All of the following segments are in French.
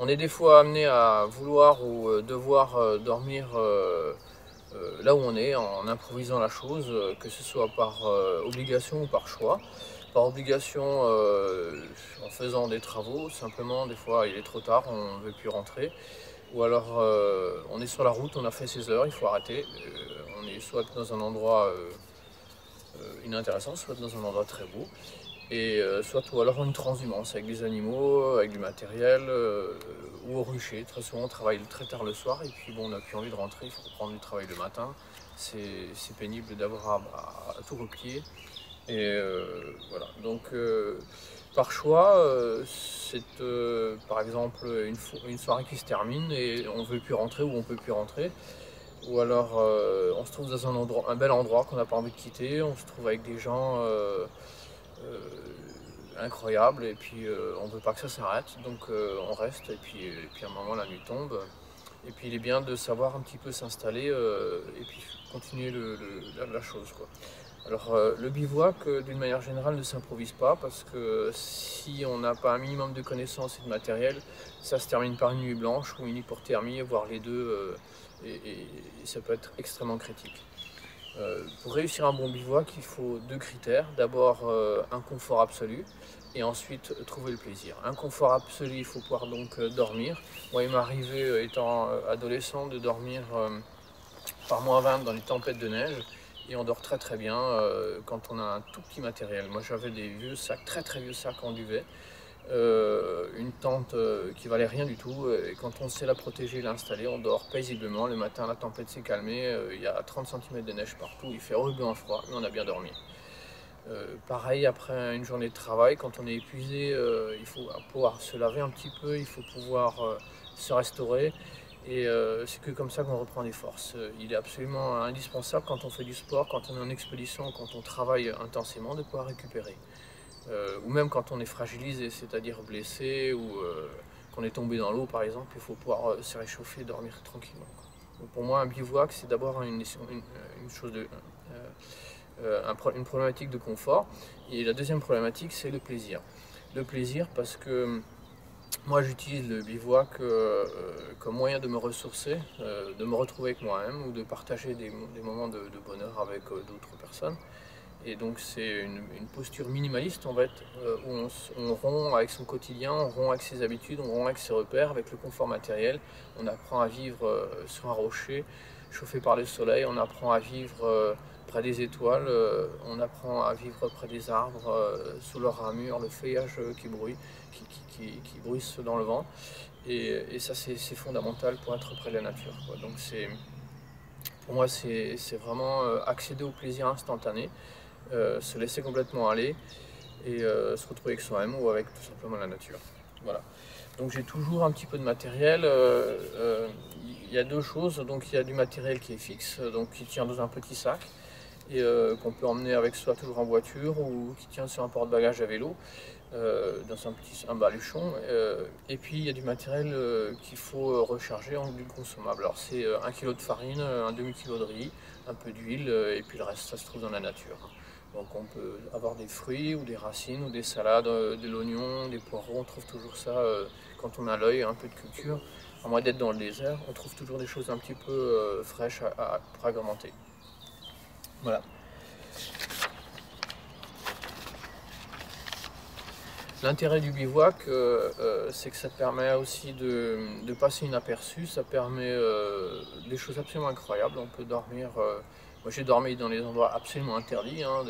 On est des fois amené à vouloir ou devoir dormir là où on est, en improvisant la chose, que ce soit par obligation ou par choix. Par obligation, en faisant des travaux, simplement, des fois il est trop tard, on ne veut plus rentrer. Ou alors on est sur la route, on a fait ses heures, il faut arrêter. On est soit dans un endroit inintéressant, soit dans un endroit très beau. Et soit ou alors une transhumance avec des animaux, avec du matériel, ou au rucher. Très souvent on travaille très tard le soir et puis bon, on n'a plus envie de rentrer, il faut reprendre du travail le matin. C'est pénible d'avoir à tout replier. Et voilà, donc par choix, c'est par exemple une soirée qui se termine et on ne veut plus rentrer ou on ne peut plus rentrer. Ou alors on se trouve dans un bel endroit qu'on n'a pas envie de quitter, on se trouve avec des gens euh, incroyables et puis on ne veut pas que ça s'arrête, donc on reste et puis à un moment la nuit tombe. Et puis il est bien de savoir un petit peu s'installer et puis continuer la chose, quoi. Alors le bivouac d'une manière générale ne s'improvise pas parce que si on n'a pas un minimum de connaissances et de matériel, ça se termine par une nuit blanche ou une hypothermie, voire les deux, et ça peut être extrêmement critique. Pour réussir un bon bivouac, il faut deux critères. D'abord un confort absolu et ensuite trouver le plaisir. Un confort absolu, il faut pouvoir donc dormir. Moi il m'est arrivé étant adolescent de dormir par -20 dans les tempêtes de neige et on dort très très bien quand on a un tout petit matériel. Moi j'avais des vieux sacs, très très vieux sacs en duvet, une tente qui valait rien du tout et quand on sait la protéger et l'installer, on dort paisiblement. Le matin la tempête s'est calmée, il y a 30 cm de neige partout, il fait horriblement froid mais on a bien dormi. Pareil après une journée de travail, quand on est épuisé, il faut pouvoir se laver un petit peu, il faut pouvoir se restaurer. Et c'est que comme ça qu'on reprend des forces. Il est absolument indispensable quand on fait du sport, quand on est en expédition, quand on travaille intensément, de pouvoir récupérer. Ou même quand on est fragilisé, c'est-à-dire blessé ou qu'on est tombé dans l'eau par exemple, il faut pouvoir se réchauffer, dormir tranquillement. Donc pour moi un bivouac c'est d'abord une chose une problématique de confort. Et la deuxième problématique c'est le plaisir. Le plaisir parce que moi j'utilise le bivouac comme moyen de me ressourcer, de me retrouver avec moi-même ou de partager des moments de bonheur avec d'autres personnes. Et donc c'est une posture minimaliste en fait, où on rompt avec son quotidien, on rompt avec ses habitudes, on rompt avec ses repères, avec le confort matériel. On apprend à vivre sur un rocher, chauffé par le soleil, on apprend à vivre près des étoiles, on apprend à vivre près des arbres, sous leur ramure, le feuillage qui bruisse dans le vent. Et ça c'est fondamental pour être près de la nature, quoi. Donc pour moi c'est vraiment accéder au plaisir instantané, se laisser complètement aller et se retrouver avec soi-même ou avec tout simplement la nature. Voilà. Donc j'ai toujours un petit peu de matériel. Il y a deux choses. Donc il y a du matériel qui est fixe, donc qui tient dans un petit sac et qu'on peut emmener avec soi toujours en voiture ou qui tient sur un porte-bagages à vélo, dans un baluchon. Et puis il y a du matériel qu'il faut recharger en huile consommable. Alors c'est 1 kg de farine, un demi-kilo de riz, un peu d'huile et puis le reste ça se trouve dans la nature. Donc on peut avoir des fruits ou des racines ou des salades, de l'oignon, des poireaux, on trouve toujours ça quand on a l'œil, un peu de culture. À moins d'être dans le désert, on trouve toujours des choses un petit peu fraîches pour agrémenter. Voilà. L'intérêt du bivouac, c'est que ça permet aussi de passer inaperçu, ça permet des choses absolument incroyables. On peut dormir, moi j'ai dormi dans des endroits absolument interdits, hein,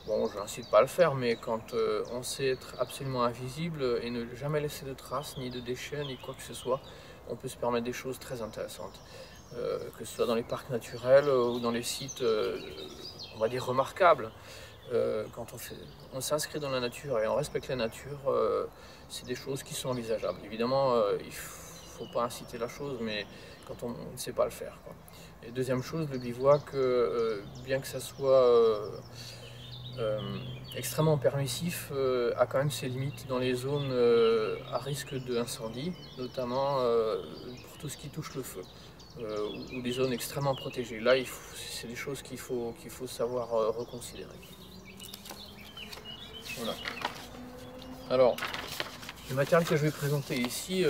bon je n'incite pas à le faire, mais quand on sait être absolument invisible et ne jamais laisser de traces, ni de déchets, ni quoi que ce soit, on peut se permettre des choses très intéressantes. Que ce soit dans les parcs naturels ou dans les sites, on va dire, remarquables. Quand on s'inscrit dans la nature et on respecte la nature, c'est des choses qui sont envisageables. Évidemment, il ne faut pas inciter la chose, mais quand on ne sait pas le faire, quoi. Et deuxième chose, le bivouac, bien que ça soit extrêmement permissif, a quand même ses limites dans les zones à risque d'incendie, notamment pour tout ce qui touche le feu, ou des zones extrêmement protégées. Là, c'est des choses qu'il faut savoir reconsidérer. Voilà. Alors, Le matériel que je vais présenter ici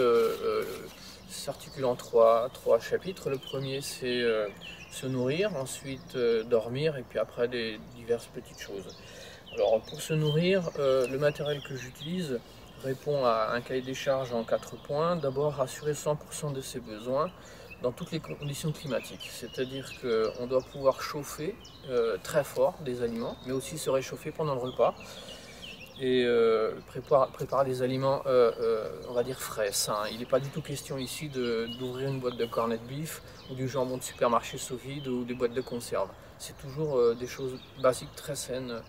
s'articule en trois chapitres. Le premier, c'est se nourrir, ensuite dormir, et puis après diverses petites choses. Alors pour se nourrir, le matériel que j'utilise répond à un cahier des charges en 4 points. D'abord, assurer 100% de ses besoins dans toutes les conditions climatiques. C'est-à-dire qu'on doit pouvoir chauffer très fort des aliments, mais aussi se réchauffer pendant le repas. Et préparer des aliments, on va dire frais, sains. Il n'est pas du tout question ici d'ouvrir une boîte de corned beef ou du jambon de supermarché sous vide ou des boîtes de conserve. C'est toujours des choses basiques, très saines.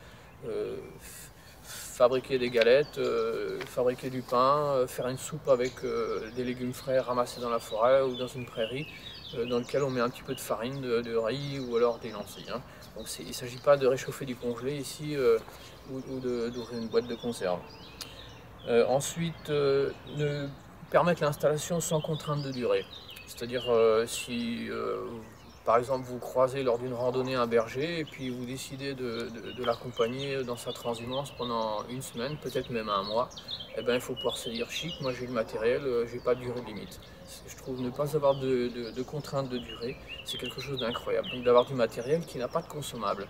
Fabriquer des galettes, fabriquer du pain, faire une soupe avec des légumes frais ramassés dans la forêt ou dans une prairie, dans lequel on met un petit peu de farine, de riz ou alors des lentilles. Hein. Donc il ne s'agit pas de réchauffer du congelé ici ou d'ouvrir une boîte de conserve. Ensuite, permettre l'installation sans contrainte de durée. C'est-à-dire si par exemple vous croisez lors d'une randonnée un berger et puis vous décidez de l'accompagner dans sa transhumance pendant une semaine, peut-être même un mois, eh ben, il faut pouvoir se dire chic, moi j'ai le matériel, j'ai pas de durée limite. Je trouve ne pas avoir de contrainte de durée, c'est quelque chose d'incroyable. Donc d'avoir du matériel qui n'a pas de consommable.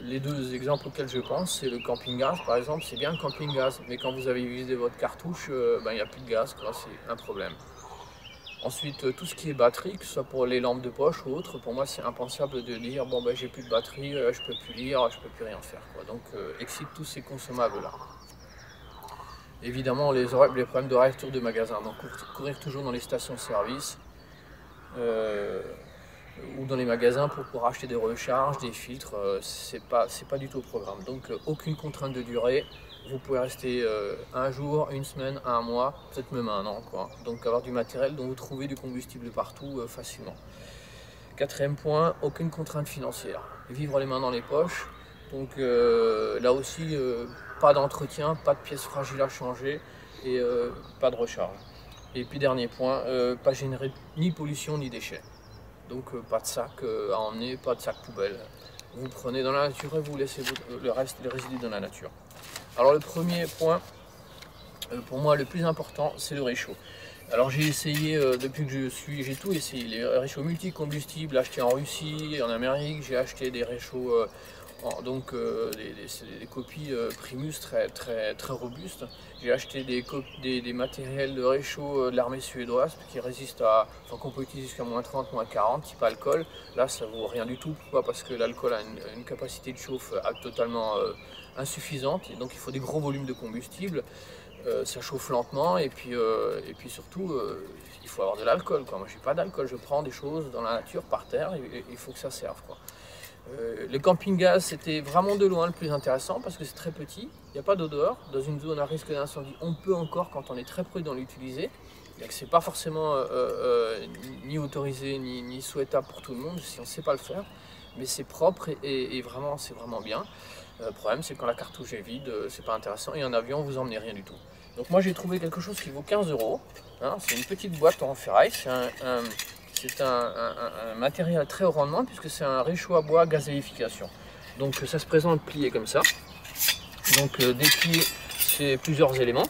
Les deux exemples auxquels je pense, c'est le camping-gaz par exemple, c'est bien le camping-gaz, mais quand vous avez vidé votre cartouche, ben, il n'y a plus de gaz, c'est un problème. Ensuite, tout ce qui est batterie, que ce soit pour les lampes de poche ou autre, pour moi c'est impensable de dire bon ben j'ai plus de batterie, je peux plus lire, je peux plus rien faire. Quoi. Donc excite tous ces consommables là. Évidemment les problèmes de retour de magasin, donc courir toujours dans les stations-service ou dans les magasins pour pouvoir acheter des recharges, des filtres, c'est pas du tout au programme. Donc aucune contrainte de durée. Vous pouvez rester un jour, une semaine, un mois, peut-être même un an. Quoi. Donc avoir du matériel dont vous trouvez du combustible partout facilement. Quatrième point, aucune contrainte financière. Vivre les mains dans les poches. Donc là aussi, pas d'entretien, pas de pièces fragiles à changer et pas de recharge. Et puis dernier point, pas générer ni pollution ni déchets. Donc pas de sac à emmener, pas de sac poubelle. Vous prenez dans la nature et vous laissez les résidus dans la nature. Alors le premier point, pour moi le plus important, c'est le réchaud. Alors j'ai essayé, depuis que j'ai tout essayé, les réchauds multicombustibles achetés en Russie, en Amérique, j'ai acheté des réchauds, des copies Primus très robustes. J'ai acheté des matériels de réchaud de l'armée suédoise qui résistent qu'on peut utiliser jusqu'à -30, -40, type alcool. Là ça vaut rien du tout, pourquoi? Parce que l'alcool a une capacité de chauffe totalement insuffisante, et donc il faut des gros volumes de combustible. Ça chauffe lentement et puis surtout il faut avoir de l'alcool. Moi j'ai pas d'alcool, je prends des choses dans la nature par terre et il faut que ça serve. Le camping-gaz c'était vraiment de loin le plus intéressant parce que c'est très petit, il n'y a pas d'odeur, dans une zone à risque d'incendie on peut encore quand on est très prudent l'utiliser. C'est pas forcément ni autorisé ni souhaitable pour tout le monde si on ne sait pas le faire, mais c'est propre et vraiment c'est vraiment bien. Le problème c'est quand la cartouche est vide, c'est pas intéressant et en avion vous emmenez rien du tout. Donc moi j'ai trouvé quelque chose qui vaut 15 €, hein, c'est une petite boîte en ferraille, c'est un matériel très haut rendement puisque c'est un réchaud à bois gazéification. Donc ça se présente plié comme ça. Donc déplié, c'est plusieurs éléments.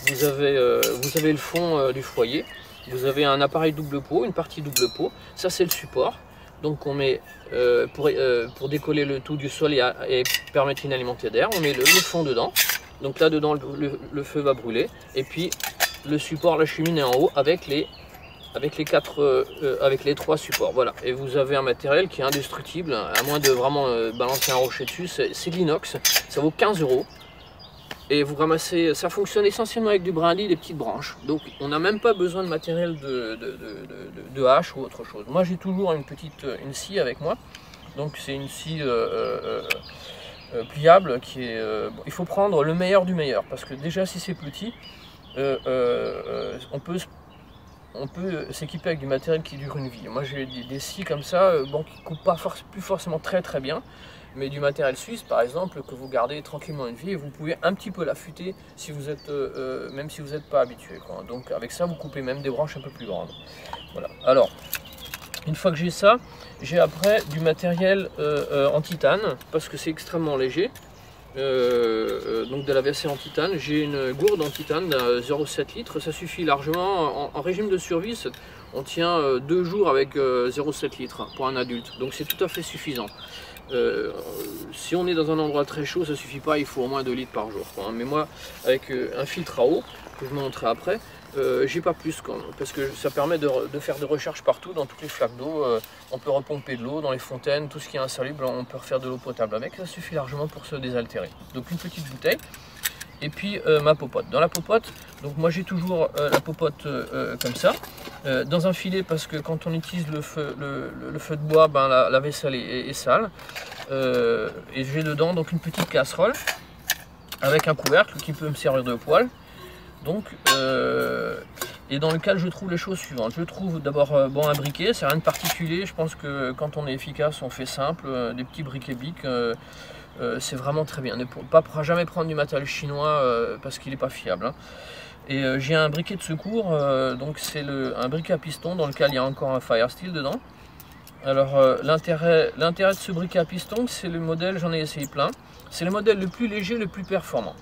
Vous avez le fond du foyer, vous avez un appareil double pot, une partie double pot, ça c'est le support. Donc on met, pour décoller le tout du sol et permettre une alimentée d'air, on met le fond dedans. Donc là dedans le feu va brûler. Et puis le support, la cheminée en haut avec les 3 supports. Voilà. Et vous avez un matériel qui est indestructible, à moins de vraiment balancer un rocher dessus. C'est de l'inox, ça vaut 15 €. Et vous ramassez, ça fonctionne essentiellement avec du brindis, des petites branches. Donc on n'a même pas besoin de matériel de hache ou autre chose. Moi j'ai toujours une scie avec moi. Donc c'est une scie pliable qui est. Il faut prendre le meilleur du meilleur parce que déjà si c'est petit, on peut s'équiper avec du matériel qui dure une vie. Moi j'ai des scies comme ça, qui ne coupent pas plus forcément très bien. Mais du matériel suisse par exemple que vous gardez tranquillement une vie et vous pouvez un petit peu l'affûter si vous êtes, même si vous n'êtes pas habitué. Donc avec ça vous coupez même des branches un peu plus grandes. Voilà. Alors une fois que j'ai ça, j'ai après du matériel en titane parce que c'est extrêmement léger. donc de la WC en titane. J'ai une gourde en titane de 0,7 litres, ça suffit largement. En régime de survie, on tient 2 jours avec 0,7 litres pour un adulte, donc c'est tout à fait suffisant. Si on est dans un endroit très chaud, ça suffit pas, il faut au moins 2 litres par jour, quoi. Mais moi, avec un filtre à eau, que je vous montrerai après, j'ai pas plus, parce que ça permet de faire des recherches partout, dans toutes les flaques d'eau. On peut repomper de l'eau dans les fontaines, tout ce qui est insalubre, on peut refaire de l'eau potable avec, ça suffit largement pour se désaltérer. Donc une petite bouteille, et puis ma popote. Dans la popote, donc moi j'ai toujours la popote comme ça, dans un filet, parce que quand on utilise le feu de bois, ben, la vaisselle est sale. Et j'ai dedans donc une petite casserole avec un couvercle qui peut me servir de poêle. Donc, et dans lequel je trouve les choses suivantes. Je trouve d'abord bon, un briquet, c'est rien de particulier. Je pense que quand on est efficace, on fait simple. Des petits briquets bic, c'est vraiment très bien. Ne pas jamais prendre du matériel chinois parce qu'il n'est pas fiable, hein. Et j'ai un briquet de secours, donc c'est un briquet à piston dans lequel il y a encore un fire steel dedans. Alors l'intérêt de ce briquet à piston, c'est le modèle, j'en ai essayé plein. C'est le modèle le plus léger, le plus performant.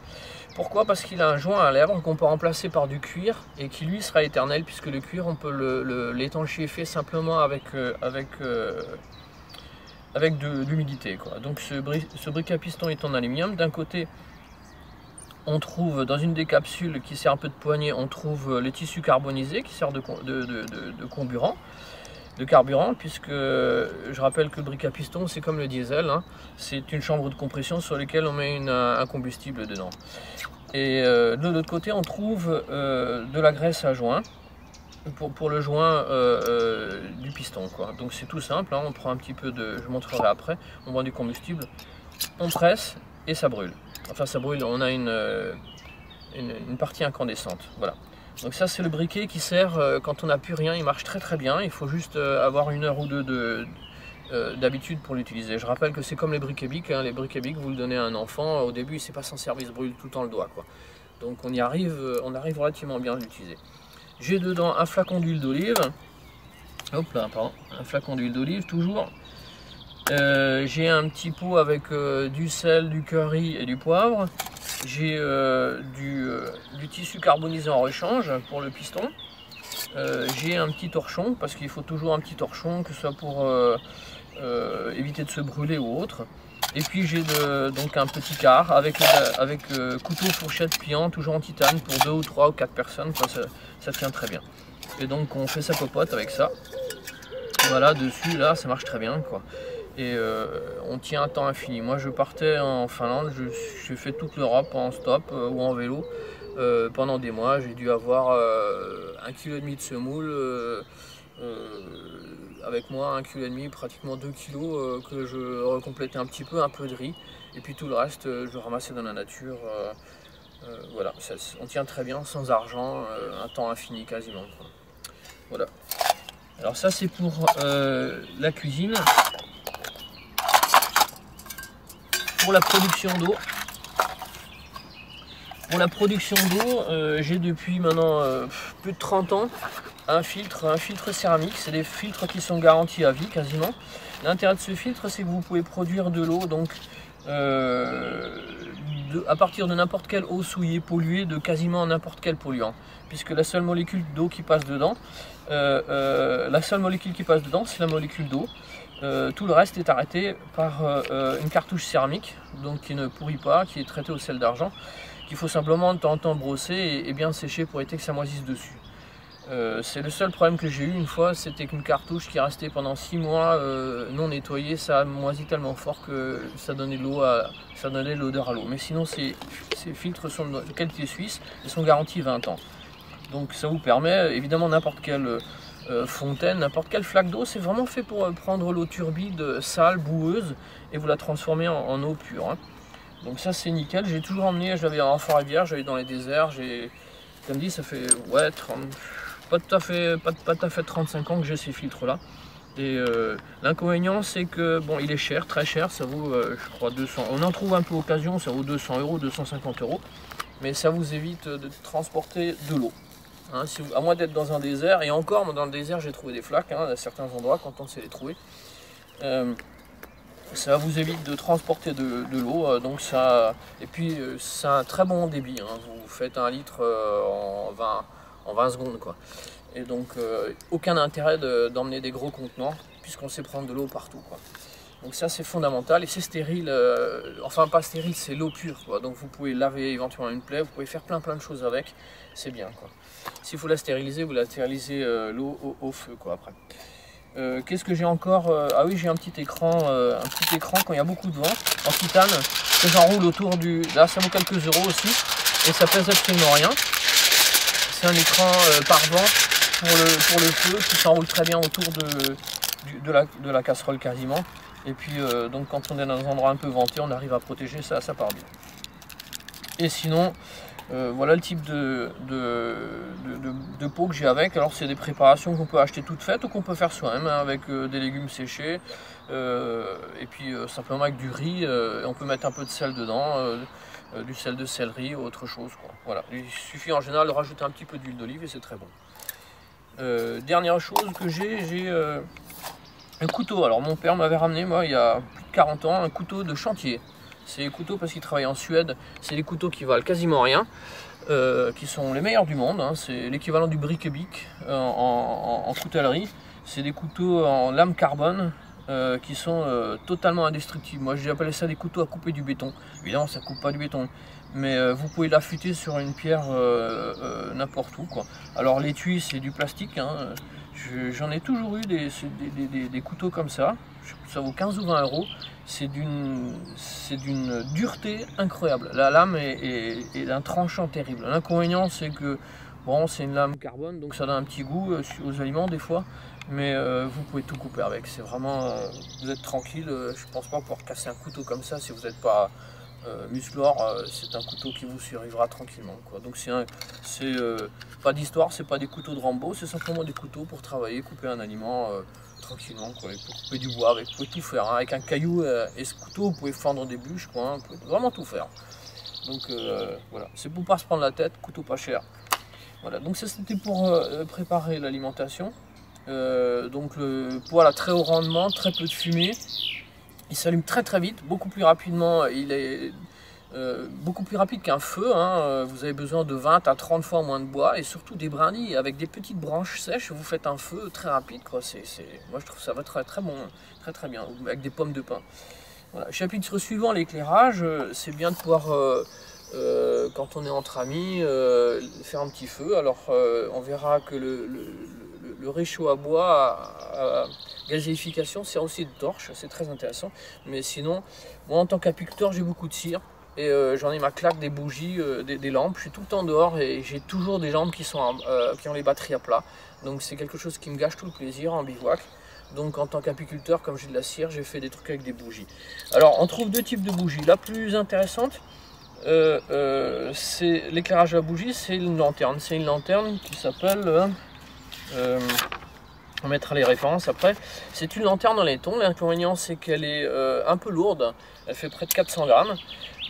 Pourquoi? Parce qu'il a un joint à lèvres qu'on peut remplacer par du cuir et qui lui sera éternel, puisque le cuir on peut l'étanchéifier simplement avec de l'humidité, quoi. Donc ce briquet à piston est en aluminium. D'un côté, on trouve dans une des capsules qui sert un peu de poignée, on trouve les tissus carbonisés qui servent de carburant, puisque je rappelle que le briquet à piston c'est comme le diesel, hein. C'est une chambre de compression sur laquelle on met un combustible dedans. Et de l'autre côté on trouve de la graisse à joint pour le joint du piston, quoi. Donc c'est tout simple, hein. On prend un petit peu je montrerai après, on prend du combustible, on presse et ça brûle. Enfin ça brûle, on a une partie incandescente, voilà. Donc ça c'est le briquet qui sert quand on n'a plus rien, il marche très très bien, il faut juste avoir 1 heure ou 2 d'habitude pour l'utiliser. Je rappelle que c'est comme les briquets bic, hein. Les briquets bic vous le donnez à un enfant, au début il ne sait pas s'en servir, il se brûle tout le temps le doigt, quoi. Donc on arrive relativement bien à l'utiliser. J'ai dedans un flacon d'huile d'olive, hop là, pardon, un flacon d'huile d'olive toujours. J'ai un petit pot avec du sel, du curry et du poivre. J'ai du tissu carbonisé en rechange pour le piston. J'ai un petit torchon, parce qu'il faut toujours un petit torchon, que ce soit pour éviter de se brûler ou autre. Et puis j'ai donc un petit quart avec couteau, fourchette, pliant, toujours en titane, pour 2 ou 3 ou 4 personnes, quoi, ça tient très bien. Et donc on fait sa popote avec ça. Voilà, dessus là ça marche très bien, quoi. Et on tient un temps infini. Moi je partais en Finlande, j'ai fait toute l'Europe en stop ou en vélo pendant des mois. J'ai dû avoir 1,5 kg de semoule avec moi, 1,5 kg, pratiquement 2 kg que je recomplétais un peu de riz, et puis tout le reste je ramassais dans la nature. Voilà, on tient très bien, sans argent, un temps infini quasiment, quoi. Voilà. Alors ça c'est pour la cuisine. Pour la production d'eau, j'ai depuis maintenant plus de 30 ans un filtre céramique. C'est des filtres qui sont garantis à vie quasiment. L'intérêt de ce filtre, c'est que vous pouvez produire de l'eau donc à partir de n'importe quelle eau souillée, polluée, de quasiment n'importe quel polluant, puisque la seule molécule d'eau qui passe dedans, c'est la molécule d'eau. Tout le reste est arrêté par une cartouche céramique, donc qui ne pourrit pas, qui est traitée au sel d'argent, qu'il faut simplement de temps en temps brosser et bien sécher pour éviter que ça moisisse dessus. C'est le seul problème que j'ai eu une fois, c'était qu'une cartouche qui est restée pendant 6 mois non nettoyée, ça a moisi tellement fort que ça donnait l'odeur à l'eau. Mais sinon ces filtres sont de qualité suisse et sont garantis 20 ans. Donc ça vous permet, évidemment, n'importe quelle fontaine, n'importe quelle flaque d'eau, c'est vraiment fait pour prendre l'eau turbide, sale, boueuse, et vous la transformer en eau pure, hein. Donc ça c'est nickel. J'ai toujours emmené, j'avais en forêt-rivière, j'allais dans les déserts, comme dit, ça fait ouais, pas tout à fait 35 ans que j'ai ces filtres là. Et l'inconvénient c'est que bon, il est cher, très cher, ça vaut je crois 200, on en trouve un peu occasion, ça vaut 200 €, 250 €, mais ça vous évite de transporter de l'eau. Hein, à moins d'être dans un désert, et encore dans le désert j'ai trouvé des flaques, hein, à certains endroits quand on sait les trouver. Ça vous évite de transporter de l'eau, donc ça, et puis c'est un très bon débit, hein. Vous faites 1 litre en 20 secondes quoi. Et donc aucun intérêt d'emmener des gros contenants puisqu'on sait prendre de l'eau partout quoi. Donc ça c'est fondamental et c'est stérile, enfin pas stérile, c'est l'eau pure quoi. Donc vous pouvez laver éventuellement une plaie, vous pouvez faire plein de choses avec, c'est bien quoi. S'il faut la stériliser, vous la stérilisez l'eau au feu quoi après. Qu'est-ce que j'ai encore? Ah oui, j'ai un petit écran quand il y a beaucoup de vent en titane que j'enroule autour du. Là, ça vaut quelques euros aussi et ça pèse absolument rien. C'est un écran par vent pour le feu qui s'enroule très bien autour de la casserole quasiment. Et puis donc quand on est dans un endroit un peu venté, on arrive à protéger ça, ça part bien. Et sinon. Voilà le type de pot que j'ai avec. Alors c'est des préparations qu'on peut acheter toutes faites ou qu'on peut faire soi-même hein, avec des légumes séchés et puis simplement avec du riz et on peut mettre un peu de sel dedans, du sel de céleri ou autre chose quoi. Voilà, il suffit en général de rajouter un petit peu d'huile d'olive et c'est très bon. Dernière chose que j'ai un couteau. Alors mon père m'avait ramené moi il y a plus de 40 ans un couteau de chantier. C'est des couteaux parce qu'il travaille en Suède, c'est des couteaux qui valent quasiment rien, qui sont les meilleurs du monde, hein. C'est l'équivalent du bric-et-bic en coutellerie. C'est des couteaux en lame carbone qui sont totalement indestructibles. Moi j'ai appelé ça des couteaux à couper du béton. Évidemment ça ne coupe pas du béton, mais vous pouvez l'affûter sur une pierre n'importe où quoi. Alors l'étui c'est du plastique, hein. J'en ai toujours eu des couteaux comme ça vaut 15 ou 20 euros. C'est d'une dureté incroyable. La lame est d'un tranchant terrible. L'inconvénient c'est que bon, c'est une lame carbone, donc ça donne un petit goût aux aliments des fois, mais vous pouvez tout couper avec. C'est vraiment, vous êtes tranquille. Je pense pas pouvoir casser un couteau comme ça si vous n'êtes pas musclore. C'est un couteau qui vous survivra tranquillement quoi. Donc c'est pas d'histoire, c'est pas des couteaux de Rambo, c'est simplement des couteaux pour travailler, couper un aliment tranquillement quoi. Pour couper du bois avec, vous pouvez tout faire hein. Avec un caillou et ce couteau vous pouvez fendre des bûches quoi, hein. Vous pouvez vraiment tout faire. Donc voilà, c'est pour pas se prendre la tête, couteau pas cher. Voilà, donc ça c'était pour préparer l'alimentation. Donc le poêle à très haut rendement, très peu de fumée. Il s'allume très vite, beaucoup plus rapidement. Il est beaucoup plus rapide qu'un feu, hein. Vous avez besoin de 20 à 30 fois moins de bois et surtout des brindilles avec des petites branches sèches. Vous faites un feu très rapide quoi. Moi je trouve ça va très bon, très bien, avec des pommes de pin. Voilà. Chapitre suivant, l'éclairage. C'est bien de pouvoir quand on est entre amis faire un petit feu. Alors on verra que le réchaud à bois à gazéification sert aussi de torche, c'est très intéressant. Mais sinon, moi en tant qu'apiculteur j'ai beaucoup de cire et j'en ai ma claque des bougies, des lampes. Je suis tout le temps dehors et j'ai toujours des lampes qui ont les batteries à plat. Donc c'est quelque chose qui me gâche tout le plaisir en bivouac. Donc en tant qu'apiculteur, comme j'ai de la cire, j'ai fait des trucs avec des bougies. Alors on trouve 2 types de bougies. La plus intéressante, c'est l'éclairage à la bougie, c'est une lanterne. C'est une lanterne qui s'appelle... on mettra les références après. C'est une lanterne en laiton. L'inconvénient c'est qu'elle est un peu lourde. Elle fait près de 400 grammes.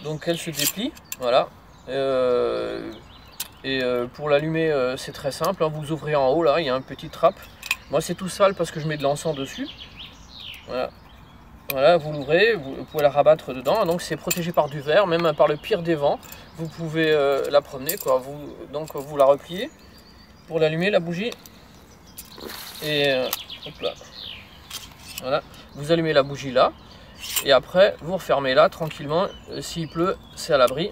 Donc elle se déplie. Voilà. Pour l'allumer c'est très simple. Vous ouvrez en haut là, il y a un petit trappe. Moi c'est tout sale parce que je mets de l'encens dessus. Voilà. Voilà, vous l'ouvrez, vous pouvez la rabattre dedans. Donc c'est protégé par du verre, même par le pire des vents. Vous pouvez la promener quoi. Donc vous la repliez pour l'allumer la bougie. Et hop là. Voilà, vous allumez la bougie là et après vous refermez là tranquillement. S'il pleut c'est à l'abri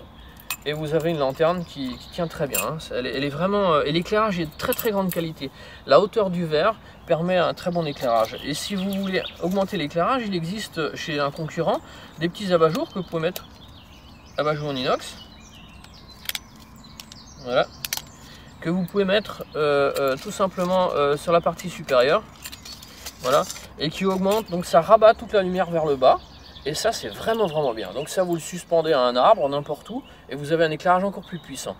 et vous avez une lanterne qui tient très bien hein. Elle est vraiment et l'éclairage est de très grande qualité. La hauteur du verre permet un très bon éclairage et si vous voulez augmenter l'éclairage, il existe chez un concurrent des petits abat-jours que vous pouvez mettre, abat-jours en inox, voilà, que vous pouvez mettre tout simplement sur la partie supérieure, voilà, et qui augmente, donc ça rabat toute la lumière vers le bas, et ça c'est vraiment bien. Donc ça vous le suspendez à un arbre, n'importe où, et vous avez un éclairage encore plus puissant.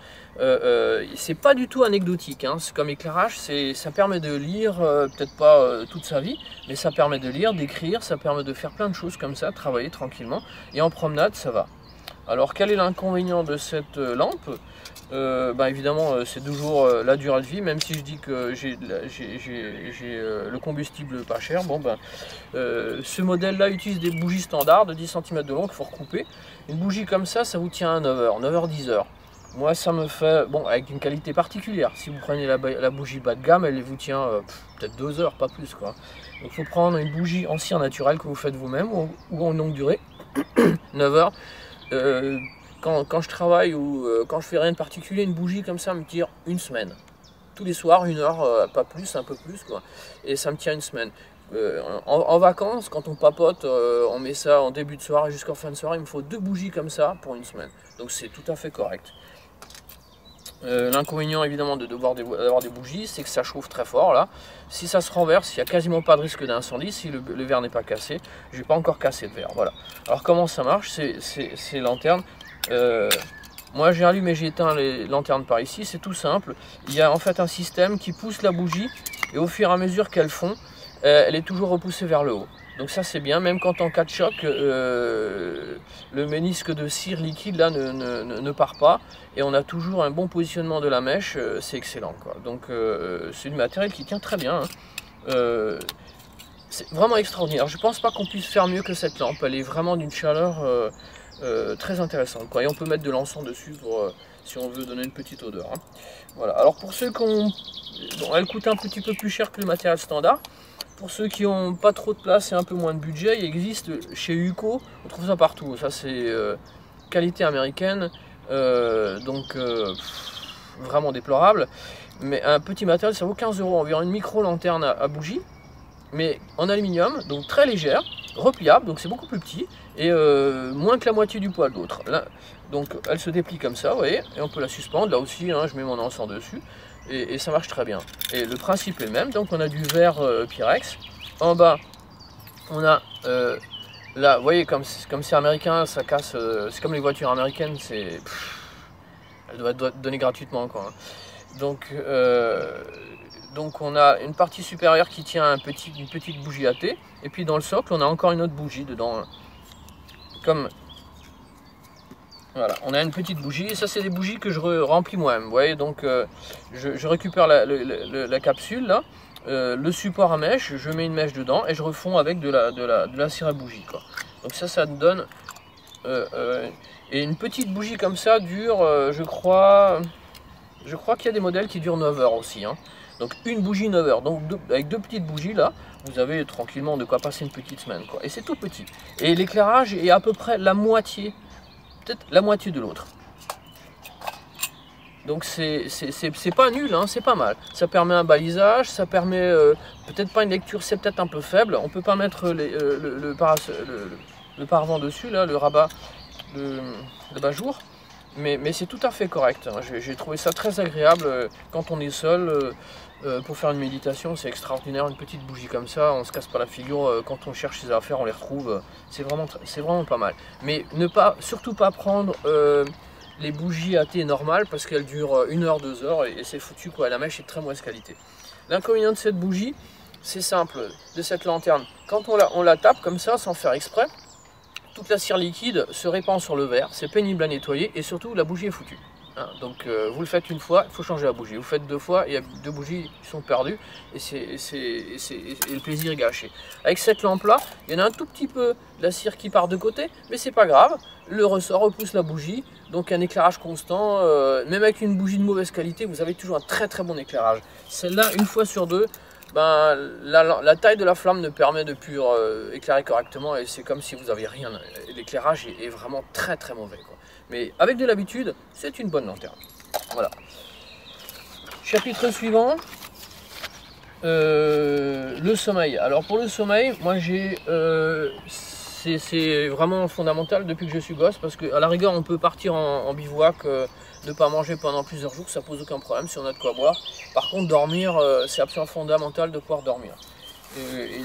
C'est pas du tout anecdotique, hein. Comme éclairage, ça permet de lire, peut-être pas toute sa vie, mais ça permet de lire, d'écrire, ça permet de faire plein de choses comme ça, travailler tranquillement, et en promenade ça va. Alors quel est l'inconvénient de cette lampe? Évidemment c'est toujours la durée de vie, même si je dis que j'ai le combustible pas cher. Ce modèle là utilise des bougies standards de 10 cm de long qu'il faut recouper. Une bougie comme ça vous tient à 9h, 9h, 10h. Moi ça me fait, avec une qualité particulière. Si vous prenez la bougie bas de gamme, elle vous tient peut-être 2 heures, pas plus quoi. Donc il faut prendre une bougie en cire naturelle que vous faites vous-même ou en longue durée, 9 heures. Quand je travaille ou quand je fais rien de particulier, une bougie comme ça me tire une semaine. Tous les soirs, 1 heure, pas plus, un peu plus quoi. Et ça me tient une semaine. En vacances, quand on papote, on met ça en début de soirée jusqu'en fin de soirée. Il me faut 2 bougies comme ça pour une semaine. Donc c'est tout à fait correct. L'inconvénient évidemment d'avoir des bougies, c'est que ça chauffe très fort là. Si ça se renverse, il n'y a quasiment pas de risque d'incendie si le verre n'est pas cassé. Je n'ai pas encore cassé de verre, voilà. Alors comment ça marche, ces lanternes, moi j'ai allumé et j'ai éteint les lanternes par ici, c'est tout simple. Il y a en fait un système qui pousse la bougie et au fur et à mesure qu'elles fond, elle est toujours repoussée vers le haut. Donc ça c'est bien, même quand en cas de choc, le ménisque de cire liquide là ne part pas. Et on a toujours un bon positionnement de la mèche, c'est excellent quoi. Donc c'est du matériel qui tient très bien. C'est vraiment extraordinaire. Je pense pas qu'on puisse faire mieux que cette lampe. Elle est vraiment d'une chaleur très intéressante quoi. Et on peut mettre de l'encens dessus pour si on veut donner une petite odeur. Hein. Voilà. Alors pour ceux qui ont... elle coûte un petit peu plus cher que le matériel standard. Pour ceux qui n'ont pas trop de place et un peu moins de budget, il existe chez Uco, on trouve ça partout. Ça c'est qualité américaine, vraiment déplorable. Mais un petit matériel, ça vaut 15 €, environ une micro lanterne à bougie, mais en aluminium, donc très légère, repliable, donc c'est beaucoup plus petit et moins que la moitié du poids de l'autre. Donc elle se déplie comme ça, vous voyez, et on peut la suspendre. Là aussi, hein, je mets mon encens dessus. Et ça marche très bien. Et le principe est le même. Donc on a du verre Pyrex. En bas, on a là, vous voyez, comme c'est américain, ça casse. C'est comme les voitures américaines, elles doivent être données gratuitement quoi. Hein. Donc on a une partie supérieure qui tient une petite bougie à thé. Et puis dans le socle, on a encore une autre bougie dedans. Hein. Voilà, on a une petite bougie, et ça c'est des bougies que je remplis moi-même, vous voyez, donc je récupère la capsule là, le support à mèche, je mets une mèche dedans et je refonds avec de la cire à bougie quoi. Donc ça me donne, et une petite bougie comme ça dure, je crois qu'il y a des modèles qui durent 9 heures aussi, hein. Donc une bougie 9 heures, donc avec 2 petites bougies là, vous avez tranquillement de quoi passer une petite semaine quoi, et c'est tout petit. Et l'éclairage est à peu près la moitié, peut-être la moitié de l'autre. Donc c'est pas nul, hein, c'est pas mal. Ça permet un balisage, ça permet peut-être pas une lecture, c'est peut-être un peu faible. On peut pas mettre le paravent dessus, là, le rabat, le bas-jour. Mais c'est tout à fait correct. Hein. J'ai trouvé ça très agréable quand on est seul. Pour faire une méditation, c'est extraordinaire, une petite bougie comme ça, on se casse pas la figure, quand on cherche ses affaires, on les retrouve, c'est vraiment pas mal. Mais surtout pas prendre les bougies à thé normales parce qu'elles durent 1 heure, 2 heures et c'est foutu quoi, la mèche est de très mauvaise qualité. L'inconvénient de cette bougie, c'est simple, de cette lanterne, quand on la tape comme ça sans faire exprès, toute la cire liquide se répand sur le verre, c'est pénible à nettoyer et surtout la bougie est foutue. Hein, donc vous le faites une fois, il faut changer la bougie. Vous le faites 2 fois, il y a 2 bougies qui sont perdues et le plaisir est gâché. Avec cette lampe là, il y en a un tout petit peu de la cire qui part de côté, mais c'est pas grave. Le ressort repousse la bougie, donc un éclairage constant. Même avec une bougie de mauvaise qualité, vous avez toujours un très très bon éclairage. Celle-là, une fois sur 2, la taille de la flamme ne permet de plus éclairer correctement et c'est comme si vous n'aviez rien. L'éclairage est vraiment très très mauvais quoi. Mais avec de l'habitude, c'est une bonne lanterne. Voilà. Chapitre suivant, le sommeil. Alors pour le sommeil, moi c'est vraiment fondamental depuis que je suis gosse parce qu'à la rigueur on peut partir en bivouac, ne pas manger pendant plusieurs jours, ça pose aucun problème si on a de quoi boire. Par contre dormir, c'est absolument fondamental de pouvoir dormir.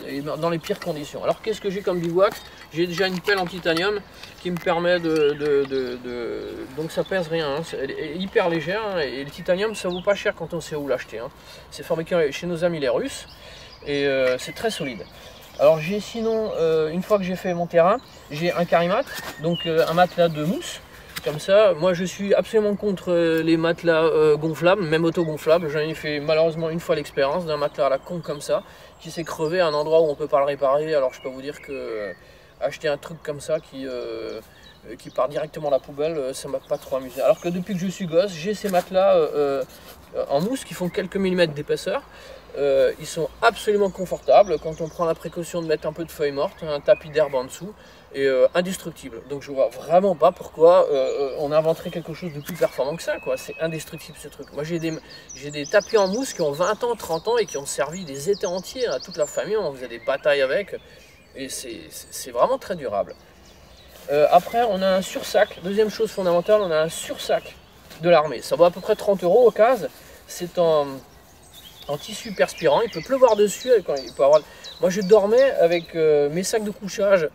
Et dans les pires conditions. Alors qu'est-ce que j'ai comme bivouac? J'ai déjà une pelle en titanium qui me permet donc ça pèse rien, hein. Elle est hyper légère hein, et le titanium ça vaut pas cher quand on sait où l'acheter. Hein. C'est fabriqué chez nos amis les Russes et c'est très solide. Alors j'ai sinon, une fois que j'ai fait mon terrain, j'ai un carimat, donc un matelas de mousse comme ça. Moi je suis absolument contre les matelas gonflables, même auto-gonflables. J'en ai fait malheureusement une fois l'expérience d'un matelas à la con comme ça, qui s'est crevé à un endroit où on ne peut pas le réparer. Alors je peux vous dire que acheter un truc comme ça qui part directement à la poubelle, ça m'a pas trop amusé. Alors que depuis que je suis gosse, j'ai ces matelas en mousse qui font quelques millimètres d'épaisseur. Ils sont absolument confortables quand on prend la précaution de mettre un peu de feuilles mortes, un tapis d'herbe en dessous, et indestructible. Donc je vois vraiment pas pourquoi on inventerait quelque chose de plus performant que ça, quoi. C'est indestructible ce truc. Moi j'ai des tapis en mousse qui ont 20 ans, 30 ans et qui ont servi des étés entiers à toute la famille. On faisait des batailles avec et c'est vraiment très durable. Après on a un sursac. Deuxième chose fondamentale, on a un sursac de l'armée. Ça vaut à peu près 30 € au cas. C'est en tissu perspirant, il peut pleuvoir dessus. Il peut avoir... Moi je dormais avec mes sacs de couchage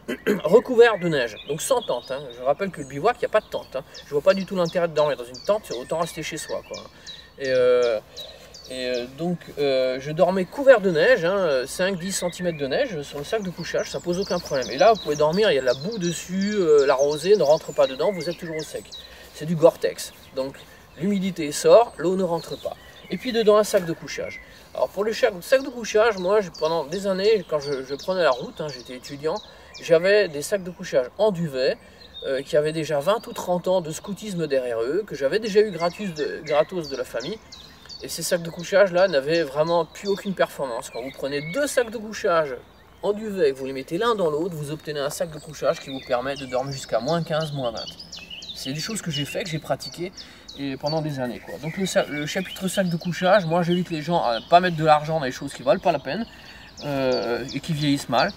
recouverts de neige, donc sans tente. Hein. Je rappelle que le bivouac, il n'y a pas de tente. Hein. Je vois pas du tout l'intérêt de dormir dans une tente, autant rester chez soi, quoi. Donc je dormais couvert de neige, hein, 5-10 cm de neige sur le sac de couchage, ça pose aucun problème. Et là vous pouvez dormir, il y a de la boue dessus, la rosée ne rentre pas dedans, vous êtes toujours au sec. C'est du Gore-Tex, donc l'humidité sort, l'eau ne rentre pas. Et puis dedans un sac de couchage. Alors pour le sac de couchage, moi pendant des années, quand je prenais la route, hein, j'étais étudiant, j'avais des sacs de couchage en duvet qui avaient déjà 20 ou 30 ans de scoutisme derrière eux, que j'avais déjà eu gratos de la famille. Et ces sacs de couchage là n'avaient vraiment plus aucune performance. Quand vous prenez deux sacs de couchage en duvet et que vous les mettez l'un dans l'autre, vous obtenez un sac de couchage qui vous permet de dormir jusqu'à -15, -20. C'est des choses que j'ai fait, que j'ai pratiquées et pendant des années, quoi. Donc le chapitre sac de couchage, moi j'invite les gens à ne pas mettre de l'argent dans les choses qui ne valent pas la peine et qui vieillissent mal.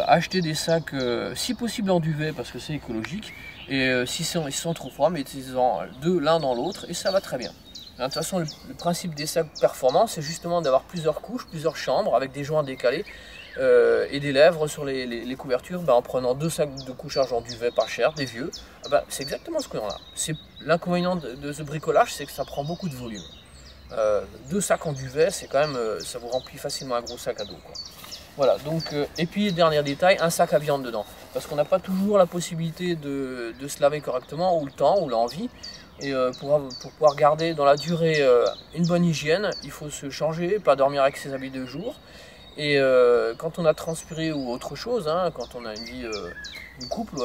Acheter des sacs si possible en duvet parce que c'est écologique, et si ils sont trop froids, mettez-en deux l'un dans l'autre et ça va très bien. De toute façon, le principe des sacs performants, c'est justement d'avoir plusieurs couches, plusieurs chambres avec des joints décalés et des lèvres sur les couvertures, en prenant deux sacs de couchage en duvet pas cher, des vieux. C'est exactement ce qu'on a. L'inconvénient de ce bricolage, c'est que ça prend beaucoup de volume. Deux sacs en duvet, c'est quand même, ça vous remplit facilement un gros sac à dos, quoi. Voilà, donc, et puis dernier détail, un sac à viande dedans. Parce qu'on n'a pas toujours la possibilité de se laver correctement, ou le temps, ou l'envie. Et pour pouvoir garder dans la durée une bonne hygiène, il faut se changer, pas dormir avec ses habits de jour. Et quand on a transpiré ou autre chose, hein, quand on a une vie, une couple,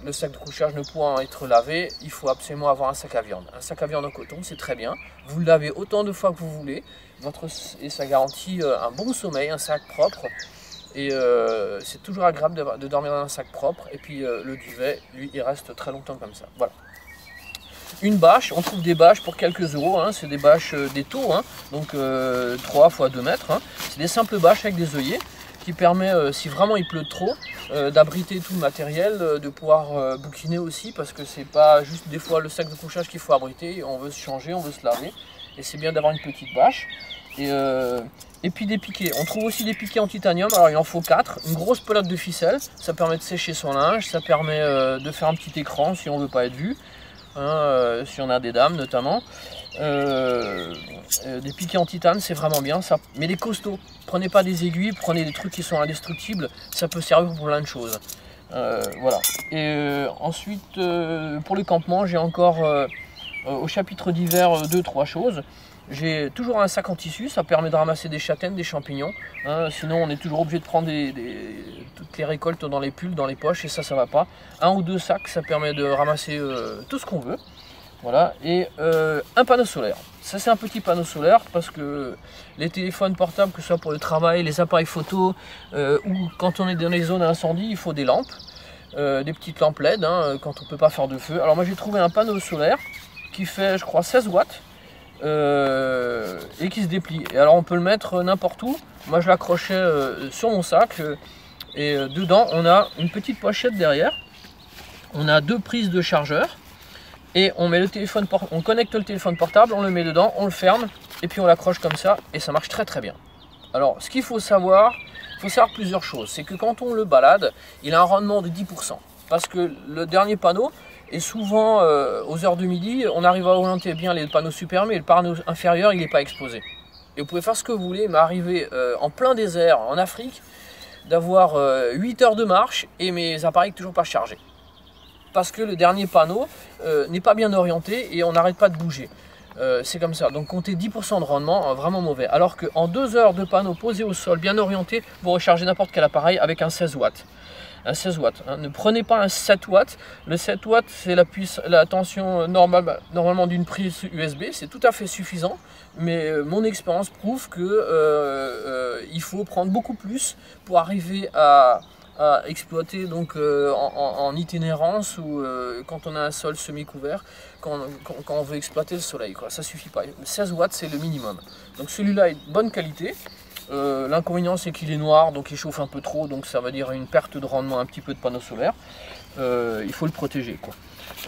le sac de couchage ne pouvant être lavé, il faut absolument avoir un sac à viande. Un sac à viande en coton, c'est très bien. Vous le lavez autant de fois que vous voulez. Et ça garantit un bon sommeil, un sac propre. Et c'est toujours agréable de dormir dans un sac propre. Et puis le duvet, lui, il reste très longtemps comme ça. Voilà. Une bâche, on trouve des bâches pour quelques euros, hein, c'est des bâches des taux, hein, donc 3 x 2 mètres. Hein. C'est des simples bâches avec des œillets qui permet, si vraiment il pleut trop, d'abriter tout le matériel, de pouvoir bouquiner aussi, parce que c'est pas juste des fois le sac de couchage qu'il faut abriter, on veut se changer, on veut se laver, et c'est bien d'avoir une petite bâche. Et puis des piquets, on trouve aussi des piquets en titanium, alors il en faut 4, une grosse pelote de ficelle, ça permet de sécher son linge, ça permet de faire un petit écran si on ne veut pas être vu. Hein, si on a des dames notamment, des piquets en titane, c'est vraiment bien ça, mais des costauds, prenez pas des aiguilles, prenez des trucs qui sont indestructibles, ça peut servir pour plein de choses. Voilà. Et ensuite pour le campement, j'ai encore au chapitre d'hiver 2-3 choses. J'ai toujours un sac en tissu, ça permet de ramasser des châtaignes, des champignons, hein, sinon on est toujours obligé de prendre toutes les récoltes dans les pulls, dans les poches, et ça va pas. Un ou deux sacs, ça permet de ramasser tout ce qu'on veut. Voilà, et un panneau solaire. Ça c'est un petit panneau solaire parce que les téléphones portables, que ce soit pour le travail, les appareils photo, ou quand on est dans les zones à incendie, il faut des lampes, des petites lampes LED, hein, quand on ne peut pas faire de feu. Alors moi j'ai trouvé un panneau solaire qui fait je crois 16 watts. Et qui se déplie. Et alors on peut le mettre n'importe où. Moi je l'accrochais sur mon sac et dedans on a une petite pochette derrière. On a deux prises de chargeur et on met le téléphone, on connecte le téléphone portable, on le met dedans, on le ferme et puis on l'accroche comme ça et ça marche très très bien. Alors ce qu'il faut savoir plusieurs choses. C'est que quand on le balade, il a un rendement de 10%. Parce que le dernier panneau, et souvent aux heures de midi, on arrive à orienter bien les panneaux supérieurs, mais le panneau inférieur, il n'est pas exposé. Et vous pouvez faire ce que vous voulez, mais arriver en plein désert, en Afrique, d'avoir 8 heures de marche et mes appareils toujours pas chargés. parce que le dernier panneau n'est pas bien orienté et on n'arrête pas de bouger. C'est comme ça, donc comptez 10% de rendement, vraiment mauvais. Alors qu'en 2 heures de panneau posé au sol, bien orienté, vous rechargez n'importe quel appareil avec un 16 watts. Un 16 watts, hein. Ne prenez pas un 7 watts. Le 7 watts, c'est la tension normalement d'une prise USB, c'est tout à fait suffisant. Mais mon expérience prouve que il faut prendre beaucoup plus pour arriver à exploiter donc en itinérance ou quand on a un sol semi-couvert, quand on veut exploiter le soleil, quoi. Ça suffit pas. 16 watts, c'est le minimum. Donc celui-là est de bonne qualité. L'inconvénient, c'est qu'il est noir, donc il chauffe un peu trop, donc ça va dire une perte de rendement un petit peu de panneau solaire. Il faut le protéger, quoi.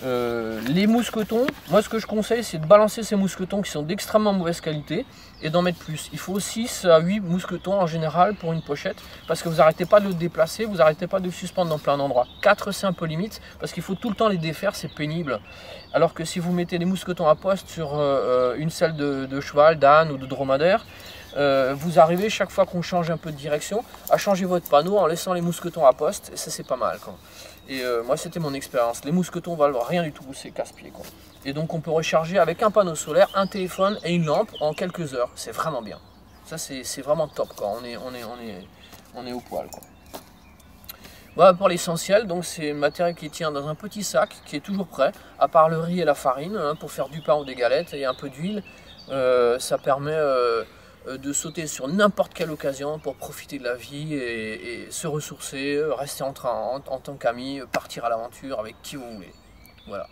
Les mousquetons, moi ce que je conseille, c'est de balancer ces mousquetons qui sont d'extrêmement mauvaise qualité et d'en mettre plus. Il faut 6 à 8 mousquetons en général pour une pochette, parce que vous n'arrêtez pas de le déplacer, vous n'arrêtez pas de le suspendre dans plein d'endroits. 4, c'est un peu limite, parce qu'il faut tout le temps les défaire, c'est pénible. Alors que si vous mettez des mousquetons à poste sur une selle de cheval, d'âne ou de dromadaire, vous arrivez chaque fois qu'on change un peu de direction à changer votre panneau en laissant les mousquetons à poste, et ça c'est pas mal, quoi. Et moi c'était mon expérience, les mousquetons valent rien du tout, c'est casse-pied, quoi. Et donc on peut recharger avec un panneau solaire, un téléphone et une lampe en quelques heures, c'est vraiment bien. Ça c'est vraiment top, quoi. On est au poil, quoi. Voilà pour l'essentiel, donc c'est un matériel qui tient dans un petit sac qui est toujours prêt, à part le riz et la farine, hein, pour faire du pain ou des galettes et un peu d'huile. Ça permet de sauter sur n'importe quelle occasion pour profiter de la vie et se ressourcer, rester en tant qu'ami, partir à l'aventure avec qui vous voulez. Voilà.